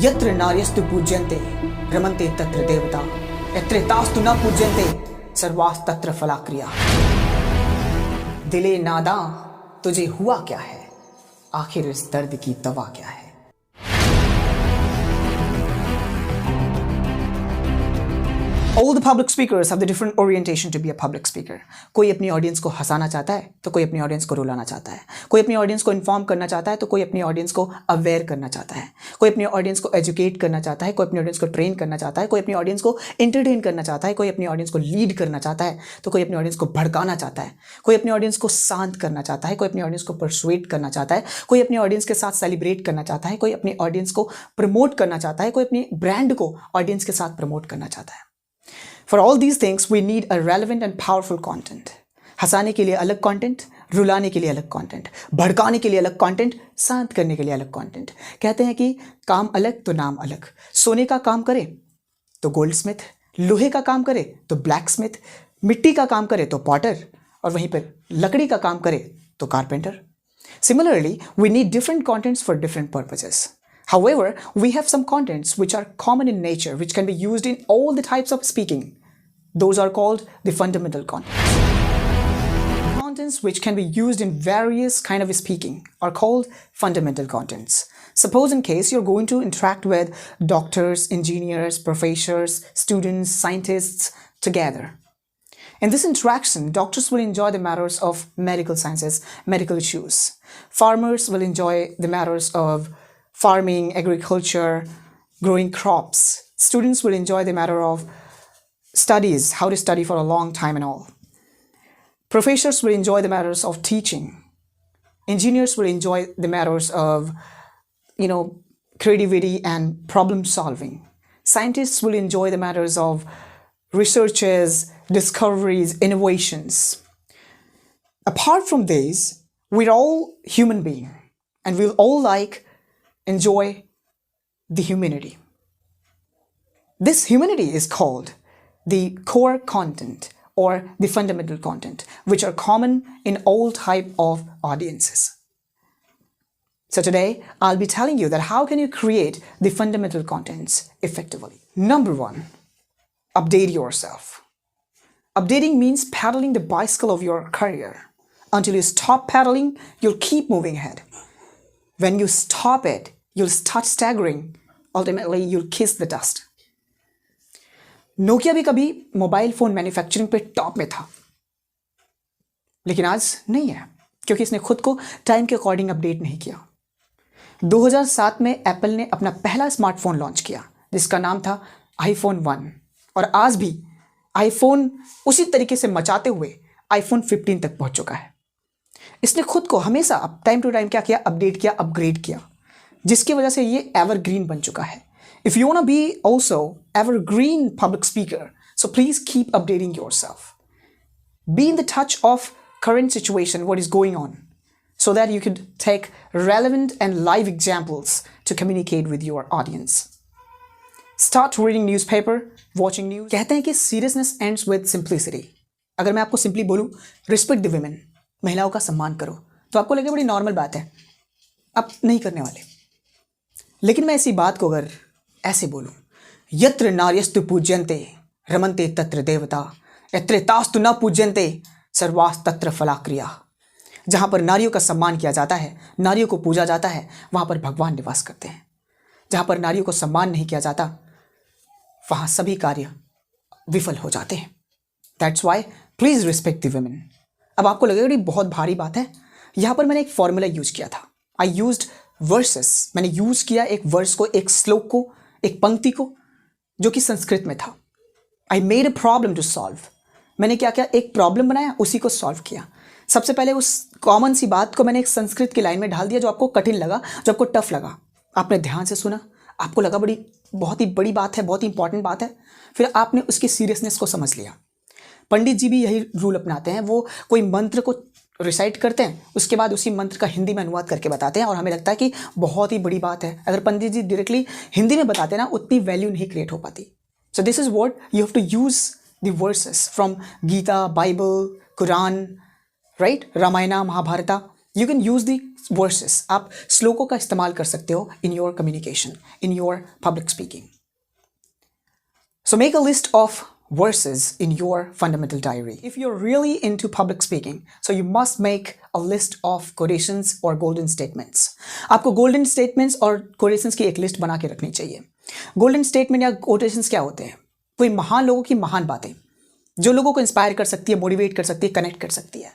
यत्र नार्यस्तु पूज्यन्ते रमन्ते तत्र देवता यत्र तास्तु न पूज्यन्ते सर्वास्तत्र फलाक्रिया। दिले नादा तुझे हुआ क्या है, आखिर इस दर्द की दवा क्या है। All the public speakers have the different orientation to be a public speaker. कोई अपनी ऑडियंस को हंसाना चाहता है तो कोई अपनी ऑडियंस को रुलाना चाहता है, कोई अपनी ऑडियंस को इन्फॉर्म करना चाहता है तो कोई अपनी ऑडियंस को अवेयर करना चाहता है, कोई अपनी ऑडियंस को एजुकेट करना चाहता है, कोई अपनी ऑडियंस को ट्रेन करना चाहता है, कोई अपनी ऑडियंस को एंटरटेन करना चाहता है, कोई अपनी ऑडियंस को लीड करना चाहता है तो कोई अपनी ऑडियंस को भड़काना चाहता है, कोई अपनी ऑडियंस को शांत करना चाहता है, कोई अपनी ऑडियंस को परसुएट करना चाहता है, कोई अपनी ऑडियंस के साथ सेलिब्रेट करना चाहता है, कोई अपनी ऑडियंस को प्रमोट करना चाहता है, कोई अपनी ब्रांड को ऑडियंस के साथ प्रमोट करना चाहता है। For all these things, we need a relevant and powerful content. हंसाने के लिए अलग कंटेंट, रुलाने के लिए अलग कंटेंट, भड़काने के लिए अलग कंटेंट, शांत करने के लिए अलग कंटेंट। कहते हैं कि काम अलग तो नाम अलग। सोने का काम करे तो गोल्ड स्मिथ, लोहे का काम करे तो ब्लैक स्मिथ, मिट्टी का काम करे तो पॉटर, और वहीं पर लकड़ी का काम करे तो carpenter. Similarly, we need different contents for different purposes. However, we have some contents which are common in nature, which can be used in all the types of speaking. Those are called the fundamental contents. Contents which can be used in various kind of speaking are called fundamental contents. Suppose in case you're going to interact with doctors, engineers, professors, students, scientists together. In this interaction, doctors will enjoy the matters of medical sciences, medical issues. Farmers will enjoy the matters of farming, agriculture, growing crops. Students will enjoy the matter of studies, how to study for a long time and all. Professors will enjoy the matters of teaching. Engineers will enjoy the matters of, creativity and problem solving. Scientists will enjoy the matters of researches, discoveries, innovations. Apart from these, we're all human beings and we'll all enjoy the humanity. This humanity is called the core content or the fundamental content, which are common in all type of audiences. So today, I'll be telling you that how can you create the fundamental contents effectively. Number one, update yourself. Updating means pedaling the bicycle of your career. Until you stop pedaling, you'll keep moving ahead. When you stop it, you'll start staggering. Ultimately, you'll kiss the dust. Nokia भी कभी mobile phone manufacturing पे top में था, लेकिन आज नहीं है क्योंकि इसने खुद को टाइम के अकॉर्डिंग अपडेट नहीं किया। 2007 में एप्पल ने अपना पहला स्मार्टफोन लॉन्च किया जिसका नाम था iPhone 1, और आज भी आईफोन उसी तरीके से मचाते हुए iPhone 15 तक पहुंच चुका है। इसने खुद को हमेशा टाइम टू टाइम क्या किया, अपडेट किया, अपग्रेड किया, जिसकी वजह से ये एवरग्रीन बन चुका है। If you want to be also evergreen public speaker, so please keep updating yourself. Be in the touch of current situation, what is going on, so that you could take relevant and live examples to communicate with your audience. Start reading newspaper, watching news. कहते हैं कि seriousness ends with simplicity. अगर मैं आपको simply बोलूँ respect the women, महिलाओं का सम्मान करो, तो आपको लगे बड़ी नॉर्मल बात है, आप नहीं करने वाले। लेकिन मैं इसी बात को अगर ऐसे बोलूं, यत्र नार्यस्तु पूज्यन्ते रमन्ते तत्र देवता यत्र तास्तु न पूज्यन्ते सर्वास्तत्र फलाक्रिया। जहाँ पर नारियों का सम्मान किया जाता है, नारियों को पूजा जाता है, वहाँ पर भगवान निवास करते हैं। जहाँ पर नारियों को सम्मान नहीं किया जाता, वहाँ सभी कार्य विफल हो जाते हैं। That's Y please respect the women. अब आपको लगेगा कि बहुत भारी बात है, यहाँ पर मैंने एक फॉर्मूला यूज़ किया था। आई यूज्ड वर्सेस, मैंने यूज़ किया एक वर्स को, एक श्लोक को, एक पंक्ति को जो कि संस्कृत में था। I made a problem to solve. मैंने क्या किया, एक प्रॉब्लम बनाया, उसी को सॉल्व किया। सबसे पहले उस कॉमन सी बात को मैंने एक संस्कृत की लाइन में ढाल दिया जो आपको कठिन लगा, जो आपको टफ लगा। आपने ध्यान से सुना, आपको लगा बहुत ही बड़ी बात है, बहुत ही इंपॉर्टेंट बात है, फिर आपने उसकी सीरियसनेस को समझ लिया। पंडित जी भी यही रूल अपनाते हैं, वो कोई मंत्र को रिसाइट करते हैं, उसके बाद उसी मंत्र का हिंदी में अनुवाद करके बताते हैं, और हमें लगता है कि बहुत ही बड़ी बात है। अगर पंडित जी डायरेक्टली हिंदी में बताते ना, उतनी वैल्यू नहीं क्रिएट हो पाती। So this is what you have to use the verses from Gita, Bible, Quran, right, Ramayana, Mahabharata, you can use the verses, आप श्लोकों का इस्तेमाल कर सकते हो in your communication, in your public speaking. So make a list of verses in your fundamental diary. If you're really into public speaking, so you must make a list of quotations or golden statements. आपको golden statements और quotations की एक list बना के रखनी चाहिए. Golden statement या quotations क्या होते हैं? कोई महान लोगों की महान बातें जो लोगों को इंस्पायर कर सकती है, मोटिवेट कर सकती है, कनेक्ट कर सकती है.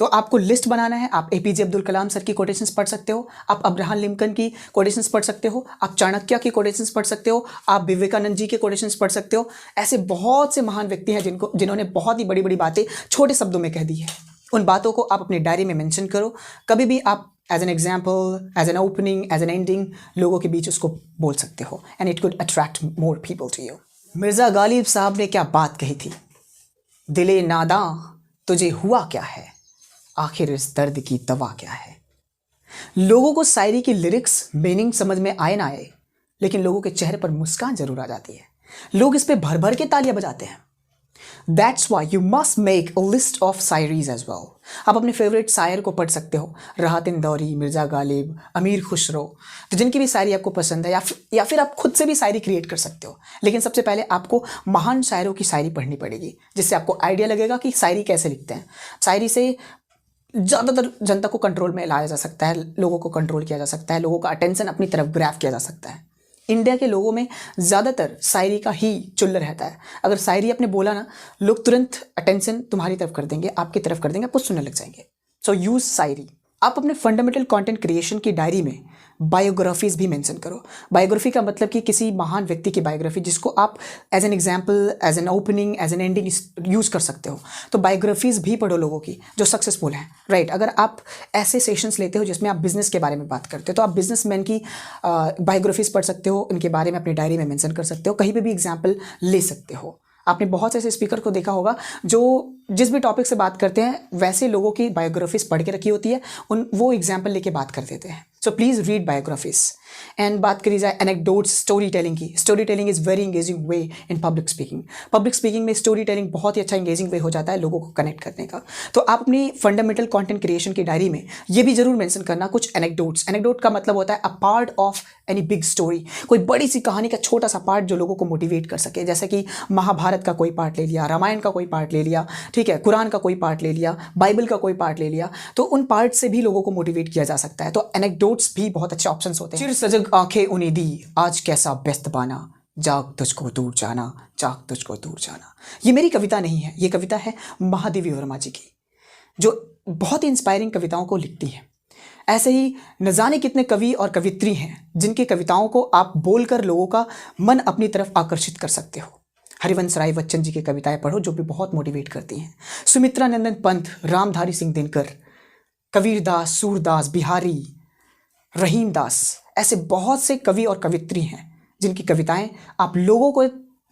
तो आपको लिस्ट बनाना है. आप एपीजे अब्दुल कलाम सर की कोटेशंस पढ़ सकते हो, आप अब्राहम लिंकन की कोटेशंस पढ़ सकते हो, आप चाणक्य की कोटेशंस पढ़ सकते हो, आप विवेकानंद जी के कोटेशंस पढ़ सकते हो. ऐसे बहुत से महान व्यक्ति हैं जिन्होंने बहुत ही बड़ी बड़ी बातें छोटे शब्दों में कह दी है. उन बातों को आप अपनी डायरी में मेंशन करो. कभी भी आप as an example, as an opening, as an ending लोगों के बीच उसको बोल सकते हो, and it could attract more people to you. Mirza Ghalib साहब ने क्या बात कही थी? दिले नादां तुझे हुआ क्या है, आखिर इस दर्द की दवा क्या है. लोगों को शायरी की लिरिक्स मीनिंग समझ में आए ना आए, लेकिन लोगों के चेहरे पर मुस्कान जरूर आ जाती है. लोग इस पे भर भर के तालियां बजाते हैं. That's why you must make a list of शायरीज एज वेल. आप अपने फेवरेट शायर को पढ़ सकते हो, राहत इंदौरी, मिर्ज़ा गालिब, अमीर खुसरो, तो जिनकी भी शायरी आपको पसंद है, या फिर आप खुद से भी शायरी क्रिएट कर सकते हो. लेकिन सबसे पहले आपको महान शायरों की शायरी पढ़नी पड़ेगी, जिससे आपको आइडिया लगेगा कि शायरी कैसे लिखते हैं. शायरी से ज़्यादातर जनता को कंट्रोल में लाया जा सकता है, लोगों को कंट्रोल किया जा सकता है, लोगों का अटेंशन अपनी तरफ ग्रैब किया जा सकता है. इंडिया के लोगों में ज़्यादातर शायरी का ही चुल्ल रहता है. अगर शायरी आपने बोला ना, लोग तुरंत अटेंशन तुम्हारी तरफ कर देंगे, आपकी तरफ कर देंगे, आपको सुनने लग जाएंगे. सो यूज़ शायरी. आप अपने फंडामेंटल कंटेंट क्रिएशन की डायरी में बायोग्राफीज भी मेंशन करो. बायोग्राफी का मतलब कि किसी महान व्यक्ति की बायोग्राफी जिसको आप as an example, as an opening, as an ending use कर सकते हो. तो बायोग्राफीज भी पढ़ो लोगों की जो सक्सेसफुल हैं, राइट. अगर आप ऐसे सेशंस लेते हो जिसमें आप बिजनेस के बारे में बात करते हो, तो आप बिजनेसमैन की बायोग्राफीज पढ़ सकते हो, उनके बारे में अपनी डायरी में मेंशन कर सकते हो, कहीं पर भी एग्जाम्पल ले सकते हो. आपने बहुत से ऐसे स्पीकर को देखा होगा जो जिस भी टॉपिक से बात करते हैं वैसे लोगों की बायोग्राफीज पढ़ के रखी होती है, वो एग्जाम्पल लेके बात कर देते हैं. So please read biographies. And बात करी जाए एनेक्डोट्स, स्टोरी टेलिंग की. Story telling is very engaging way in public speaking. Public speaking में स्टोरी टेलिंग बहुत ही अच्छा इंगेजिंग वे हो जाता है लोगों को कनेक्ट करने का. तो आप अपनी फंडामेंटल कंटेंट क्रिएशन की डायरी में ये भी जरूर मेंशन करना कुछ एनेक्डोट्स. एनेक्डोट का मतलब होता है a part of any big story, कोई बड़ी सी कहानी का छोटा सा पार्ट जो लोगों को मोटिवेट कर सके. जैसे कि महाभारत का कोई पार्ट ले लिया, रामायण का कोई पार्ट ले लिया, ठीक है, कुरान का कोई पार्ट ले लिया, बाइबल का कोई पार्ट ले लिया, तो उन पार्ट से भी लोगों को मोटिवेट किया जा सकता है. तो एनेक्डोट्स भी बहुत अच्छे ऑप्शंस होते हैं. चिर सजग आंखें उन्हें दी, आज कैसा व्यस्त बाना, जाग तुझको दूर जाना, जाग तुझको दूर जाना. ये मेरी कविता नहीं है, ये कविता है महादेवी वर्मा जी की, जो बहुत ही इंस्पायरिंग कविताओं को लिखती है. ऐसे ही न जाने कितने कवि और कवित्री हैं जिनकी कविताओं को आप बोलकर लोगों का मन अपनी तरफ आकर्षित कर सकते हो. हरिवंश राय बच्चन जी की कविताएं पढ़ो जो भी बहुत मोटिवेट करती हैं. सुमित्रा नंदन पंत, रामधारी सिंह दिनकर, कबीरदास, सूरदास, बिहारी, रहीमदास, ऐसे बहुत से कवि और कवित्री हैं जिनकी कविताएं आप लोगों को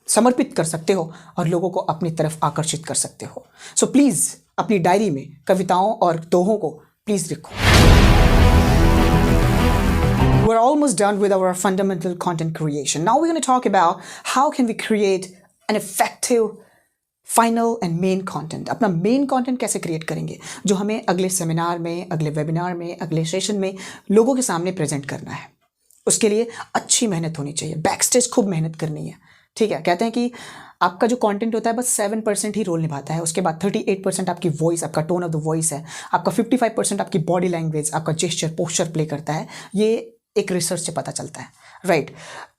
समर्पित कर सकते हो और लोगों को अपनी तरफ आकर्षित कर सकते हो. सो प्लीज़ अपनी डायरी में कविताओं और दोहों को प्लीज़ लिखो. We're almost done with our fundamental content creation. Now we're going to talk about how can we create an effective final and main content. अपना मेन कंटेंट कैसे क्रिएट करेंगे जो हमें अगले सेमिनार में, अगले वेबिनार में, अगले सेशन में लोगों के सामने प्रेजेंट करना है. उसके लिए अच्छी मेहनत होनी चाहिए, बैक स्टेज खूब मेहनत करनी है. ठीक है, कहते हैं कि आपका जो कंटेंट होता है बस 7% ही रोल निभाता है. उसके बाद 38% आपकी वॉइस, आपका टोन ऑफ द वॉइस है. आपका 55% आपकी बॉडी लैंग्वेज, आपका जेस्चर, पोस्चर प्ले करता है. ये एक रिसर्च से पता चलता है, राइट.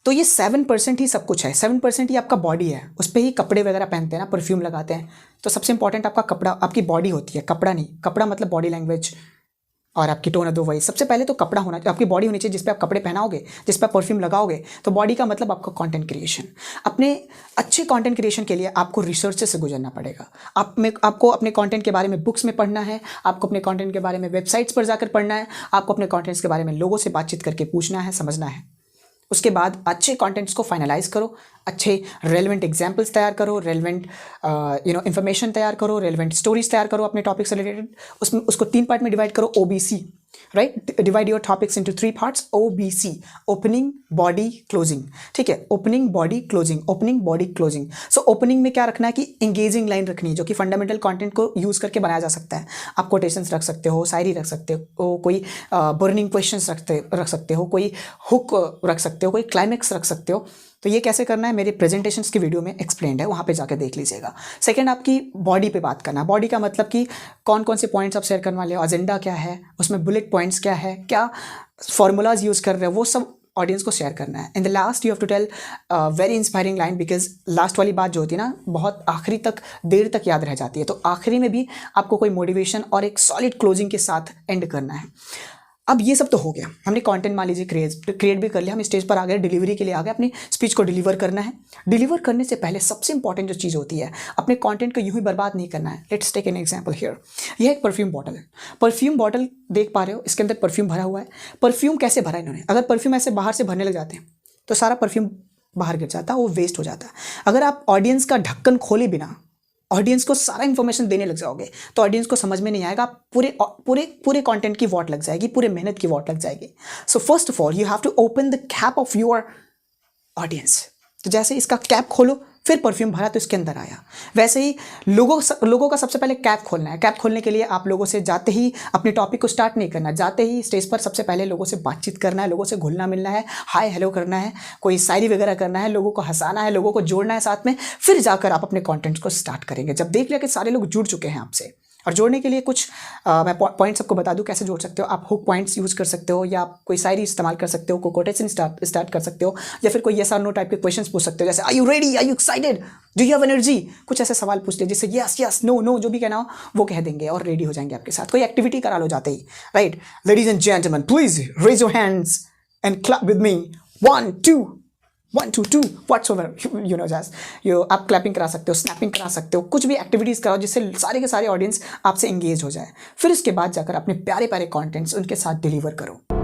तो ये 7% ही सब कुछ है. 7% ही आपका बॉडी है, उस पर ही कपड़े वगैरह पहनते हैं ना, परफ्यूम लगाते हैं. तो सबसे इंपॉर्टेंट आपका कपड़ा, आपकी बॉडी होती है, कपड़ा नहीं. कपड़ा मतलब बॉडी लैंग्वेज और आपकी टोन ऑफ द वॉइस. सबसे पहले तो कपड़ा होना चाहिए, आपकी बॉडी होनी चाहिए जिस पे आप कपड़े पहनाओगे, जिस पे आप परफ्यूम लगाओगे. तो बॉडी का मतलब आपका कंटेंट क्रिएशन. अपने अच्छे कंटेंट क्रिएशन के लिए आपको रिसर्च से गुजरना पड़ेगा. आपको अपने कंटेंट के बारे में बुक्स में पढ़ना है, आपको अपने कंटेंट के बारे में वेबसाइट्स पर जाकर पढ़ना है, आपको अपने कंटेंट्स के बारे में लोगों से बातचीत करके पूछना है, समझना है. उसके बाद अच्छे कंटेंट्स को फाइनलाइज करो, अच्छे रेलेवेंट एग्जाम्पल्स तैयार करो, रेलेवेंट इन्फॉर्मेशन तैयार करो, रेलेवेंट स्टोरीज तैयार करो अपने टॉपिक से रिलेटेड. उसको 3 पार्ट में डिवाइड करो. OBC, right. Divide your topics into 3 parts, OBC, opening, body, closing. ठीक है, opening, body, closing, opening, body, closing. So opening में क्या रखना है कि एंगेजिंग लाइन रखनी है, जो कि फंडामेंटल कंटेंट को यूज करके बनाया जा सकता है। आप कोटेशंस रख सकते हो, शायरी रख सकते हो, कोई बर्निंग क्वेश्चंस रख सकते हो, कोई हुक रख सकते हो, कोई क्लाइमेक्स रख सकते हो। तो ये कैसे करना है मेरे प्रेजेंटेशंस की वीडियो में एक्सप्लेन्ड है, वहाँ पे जाकर देख लीजिएगा। सेकंड, आपकी बॉडी पे बात करना। बॉडी का मतलब कि कौन कौन से पॉइंट्स आप शेयर करने वाले हो, एजेंडा क्या है, उसमें बुलेट पॉइंट्स क्या है, क्या फॉर्मूलाज यूज़ कर रहे हो, वो सब ऑडियंस को शेयर करना है। In the last you have to tell very inspiring line, because last वाली बात जो होती है ना, बहुत आखिरी तक, देर तक याद रह जाती है। तो आखिरी में भी आपको कोई मोटिवेशन और एक सॉलिड क्लोजिंग के साथ एंड करना है। अब ये सब तो हो गया, हमने कंटेंट मान लीजिए क्रिएट भी कर लिया, हम स्टेज पर आ गए, डिलीवरी के लिए आ गए, अपनी स्पीच को डिलीवर करना है। डिलीवर करने से पहले सबसे इंपॉर्टेंट जो चीज़ होती है, अपने कंटेंट को यूं ही बर्बाद नहीं करना है। Let's take an example here. यह एक परफ्यूम बॉटल है। परफ्यूम बॉटल देख पा रहे हो, इसके अंदर परफ्यूम भरा हुआ है। परफ्यूम कैसे भरा इन्होंने? अगर परफ्यूम ऐसे बाहर से भरने लग जाते हैं तो सारा परफ्यूम बाहर गिर जाता है, वो वेस्ट हो जाता है। अगर आप ऑडियंस का ढक्कन खोले बिना ऑडियंस को सारा इंफॉर्मेशन देने लग जाओगे तो ऑडियंस को समझ में नहीं आएगा, पूरे कंटेंट की वॉट लग जाएगी, पूरे मेहनत की वॉट लग जाएगी। So first of all you have to open the cap of your audience. तो जैसे इसका कैप खोलो, फिर परफ्यूम भरा तो इसके अंदर आया। वैसे ही लोगों का सबसे पहले कैप खोलना है। कैप खोलने के लिए आप लोगों से जाते ही अपने टॉपिक को स्टार्ट नहीं करना, जाते ही स्टेज पर सबसे पहले लोगों से बातचीत करना है, लोगों से घुलना मिलना है, हाय हेलो करना है, कोई शायरी वगैरह करना है, लोगों को हंसाना है, लोगों को जोड़ना है साथ में। फिर जाकर आप अपने कॉन्टेंट को स्टार्ट करेंगे। जब देख लिया कि सारे लोग जुड़ चुके हैं आपसे, और जोड़ने के लिए कुछ मैं पॉइंट्स आपको बता दूं कैसे जोड़ सकते हो। आप हुक पॉइंट्स यूज़ कर सकते हो, या आप कोई शायरी इस्तेमाल कर सकते हो, कोई कोटेशन स्टार्ट कर सकते हो, या फिर कोई यस और नो टाइप के क्वेश्चंस पूछ सकते हो, जैसे are you ready, are you excited, do you have energy. कुछ ऐसे सवाल पूछते हैं जिससे यस यस नो नो जो भी कहना हो वो कह देंगे और रेडी हो जाएंगे आपके साथ। कोई एक्टिविटी करा लो जाते ही, right. Ladies and gentleman, please raise your hands and clap with me. 1 2 1 2 2 whatsoever you know just आप क्लैपिंग करा सकते हो, स्नैपिंग करा सकते हो, कुछ भी एक्टिविटीज़ कराओ जिससे सारे के सारे ऑडियंस आपसे एंगेज हो जाए। फिर इसके बाद जाकर अपने प्यारे प्यारे कंटेंट्स उनके साथ डिलीवर करो।